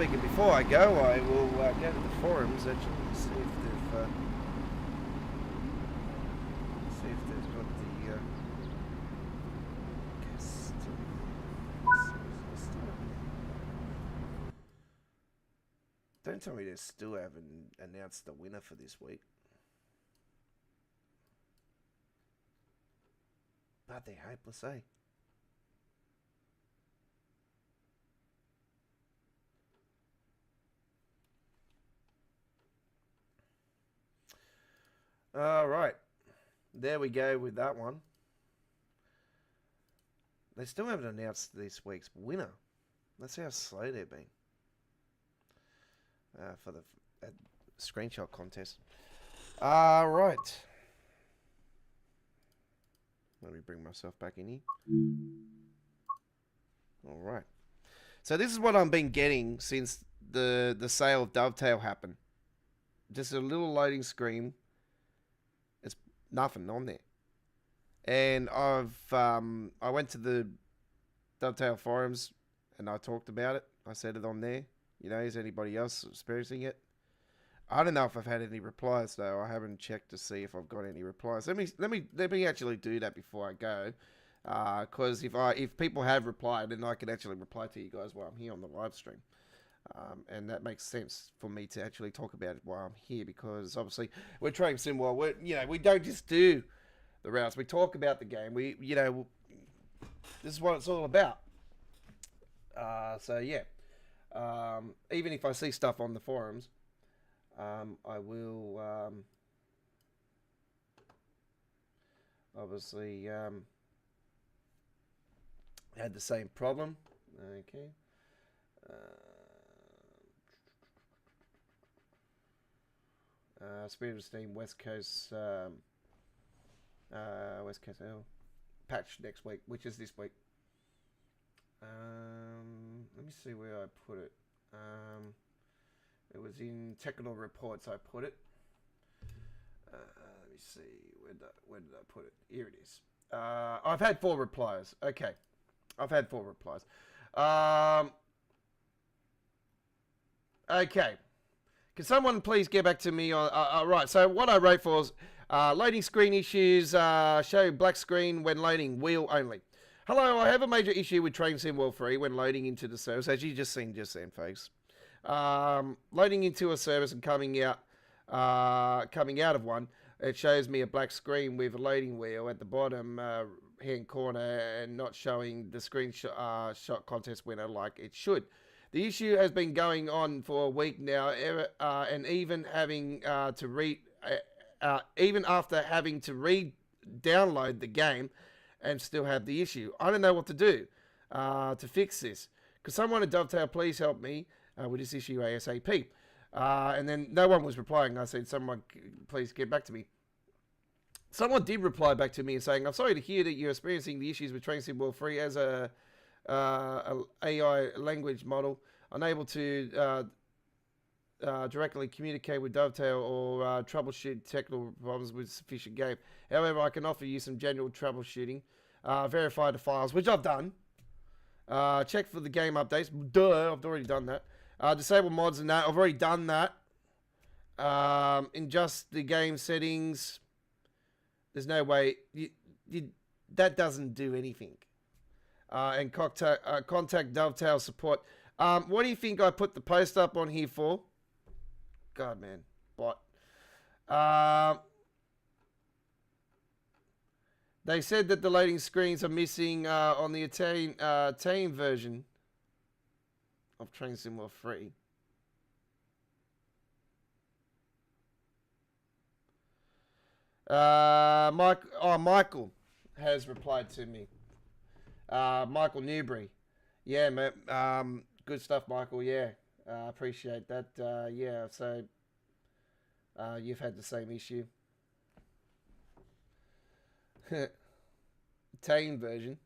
speaking, before I go, I will go to the forums actually and see if they've got the don't tell me they still haven't announced the winner for this week. But they're hopeless, eh? All right, there we go with that one. They still haven't announced this week's winner. That's how slow they've been for the screenshot contest. All right, let me bring myself back in here. All right, so this is what I've been getting since the sale of Dovetail happened. Just a little loading screen. Nothing on there. And I went to the Dovetail forums and I talked about it. I said it on there. You know, is anybody else experiencing it? I don't know if I've had any replies though. I haven't checked to see if I've got any replies. Let me actually do that before I go. Because if people have replied, then I can actually reply to you guys while I'm here on the live stream. And that makes sense for me to actually talk about it while I'm here, because obviously we're trying SimRail. We don't just do the routes. We talk about the game. This is what it's all about. So yeah, even if I see stuff on the forums, I will obviously had the same problem. Okay. Spirit of Steam West Coast patch next week, which is this week. Let me see where I put it. It was in technical reports. I put it. Let me see where did I put it? Here it is. I've had 4 replies. Okay, I've had 4 replies. Okay. Can someone please get back to me on... right, so what I wrote for was loading screen issues, show black screen when loading, wheel only. Hello, I have a major issue with Train Sim World 3 when loading into the service, as you just seen folks. Loading into a service and coming out of one, it shows me a black screen with a loading wheel at the bottom hand corner and not showing the screenshot shot contest winner like it should. The issue has been going on for a week now, and even having even after having to re-download the game, and still have the issue. I don't know what to do to fix this. Could someone at Dovetail please help me with this issue ASAP? And then no one was replying. I said, someone please get back to me. Someone did reply back to me and saying, I'm sorry to hear that you're experiencing the issues with Train Sim World 3 as a AI language model, unable to directly communicate with Dovetail or troubleshoot technical problems with sufficient game. However, I can offer you some general troubleshooting. Verify the files, which I've done. Check for the game updates. Duh, I've already done that. Disable mods and that. I've already done that. Adjust the game settings. There's no way. That doesn't do anything. And contact Dovetail support. What do you think I put the post up on here for? God, man. Bot. They said that the loading screens are missing on the Italian version of Train Sim World 3. Michael has replied to me. Michael Newbury. Yeah, man. Good stuff, Michael. Yeah. Appreciate that. Yeah, so you've had the same issue. Italian version.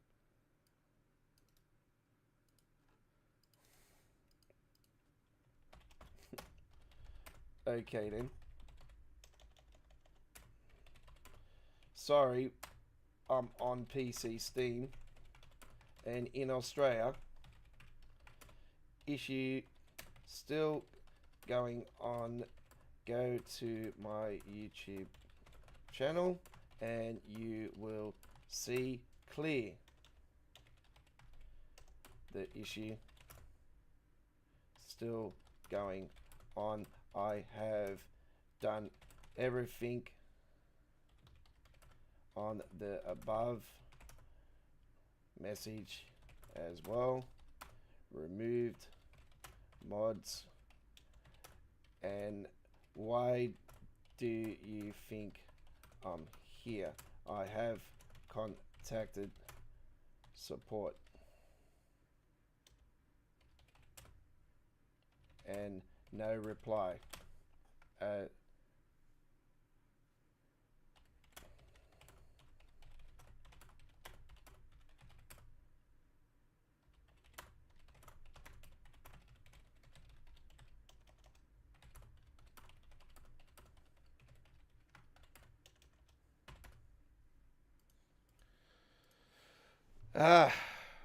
Okay, then. Sorry, I'm on PC Steam. And in Australia, issue still going on. Go to my YouTube channel and you will see clear the issue still going on. I have done everything on the above message as well, removed mods, and why do you think I'm here? I have contacted support and no reply.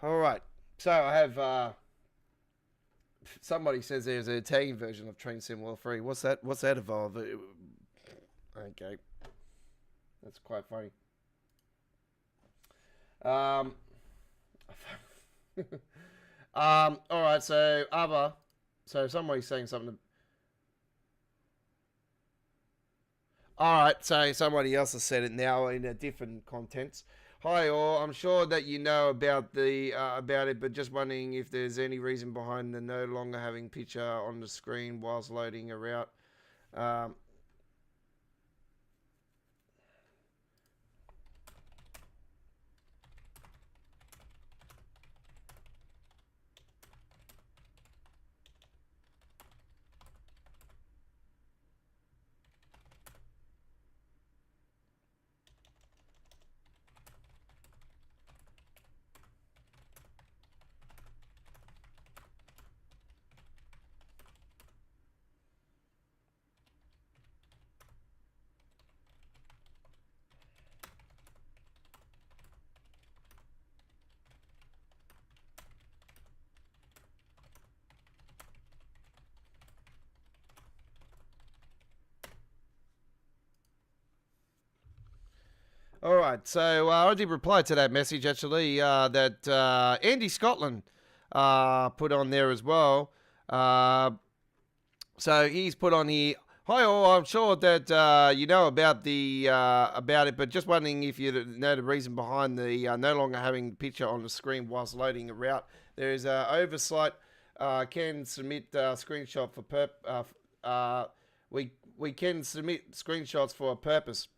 All right. So I have somebody says there's an Italian version of Train Sim World 3. What's that? What's that involved? Okay, that's quite funny. All right. So other. So somebody's saying something. All right. So somebody else has said it now in a different contents. Hi all, I'm sure that you know about it, but just wondering if there's any reason behind the no longer having picture on the screen whilst loading a route. All right, so I did reply to that message actually that Andy Scotland put on there as well. So he's put on here. Hi all, I'm sure that you know about it, but just wondering if you know the reason behind the no longer having the picture on the screen whilst loading a route. There is an oversight. Can submit screenshot for we can submit screenshots for a purpose.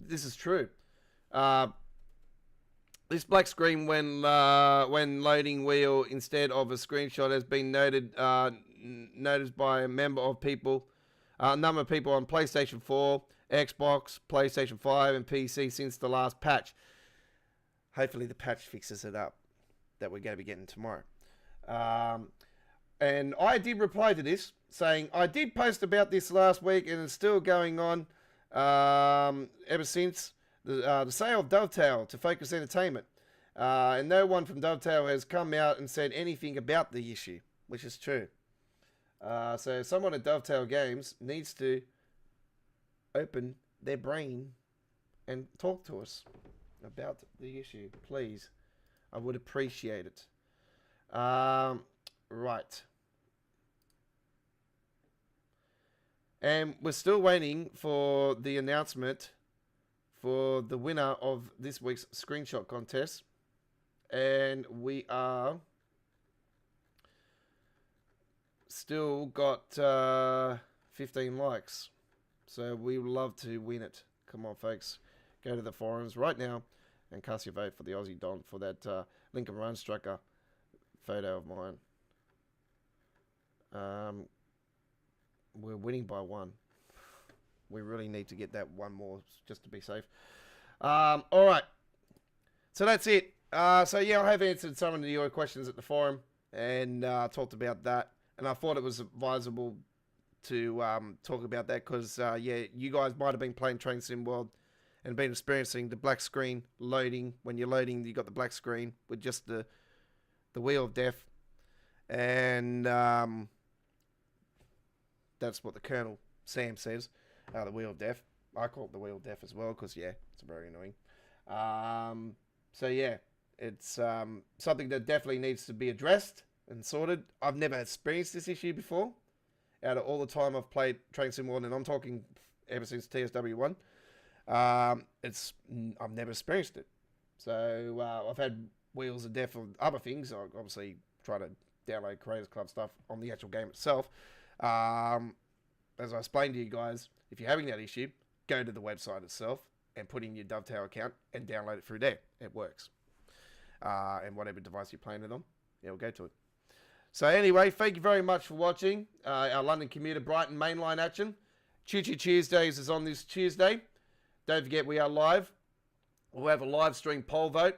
This is true. This black screen when loading wheel instead of a screenshot has been noticed by a number of people on PlayStation 4, Xbox, PlayStation 5 and PC since the last patch. Hopefully the patch fixes it up that we're going to be getting tomorrow. And I did reply to this saying I did post about this last week and it's still going on ever since the sale of Dovetail to Focus Entertainment. And no one from Dovetail has come out and said anything about the issue, which is true. So someone at Dovetail Games needs to open their brain and talk to us about the issue, please. I would appreciate it. Right. And we're still waiting for the announcement for the winner of this week's screenshot contest. And we are still got 15 likes. So we would love to win it. Come on, folks. Go to the forums right now and cast your vote for the Aussie Don for that Lincoln Run Strucker photo of mine. We're winning by one. We really need to get that one more just to be safe. All right. So that's it. So yeah, I have answered some of your questions at the forum and talked about that. And I thought it was advisable to talk about that because, yeah, you guys might have been playing Train Sim World and been experiencing the black screen loading. When you're loading, you got the black screen with just the wheel of death. And that's what the Colonel Sam says. The Wheel of Death. I call it the Wheel of Death as well because, yeah, it's very annoying. So, yeah, it's something that definitely needs to be addressed and sorted. I've never experienced this issue before. Out of all the time I've played Train Sim World, and I'm talking ever since TSW1, I've never experienced it. So I've had Wheels of Death on other things. I obviously try to download Creators Club stuff on the actual game itself. As I explained to you guys, if you're having that issue, go to the website itself and put in your Dovetail account and download it through there. It works. And whatever device you're playing it on, it'll go to it. So anyway, thank you very much for watching our London Commuter Brighton Mainline action. Choo Choo Tuesdays is on this Tuesday. Don't forget we are live. We'll have a live stream poll vote,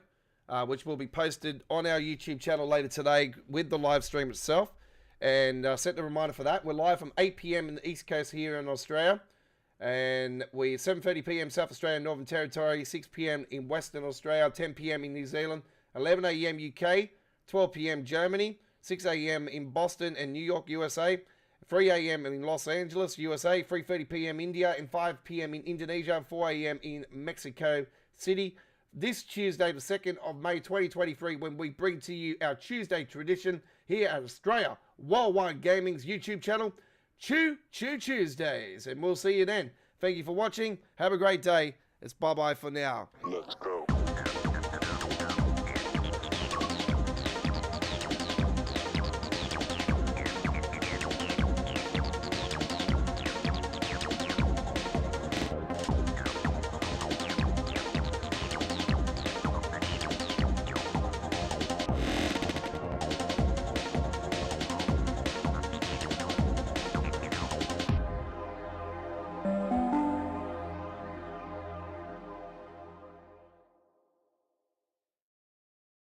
which will be posted on our YouTube channel later today with the live stream itself. And set the reminder for that. We're live from 8 p.m. in the East Coast here in Australia. And we're 7:30 p.m. South Australia, Northern Territory, 6 p.m. in Western Australia, 10 p.m. in New Zealand, 11 a.m. UK, 12 p.m. Germany, 6 a.m. in Boston and New York, USA, 3 a.m. in Los Angeles, USA, 3:30 p.m. India, and 5 p.m. in Indonesia, and 4 a.m. in Mexico City. This Tuesday, the 2nd of May 2023, when we bring to you our Tuesday tradition here at Australia Worldwide Gaming's YouTube channel, Choo Choo Tuesdays. And we'll see you then. Thank you for watching. Have a great day. It's bye-bye for now. Let's go.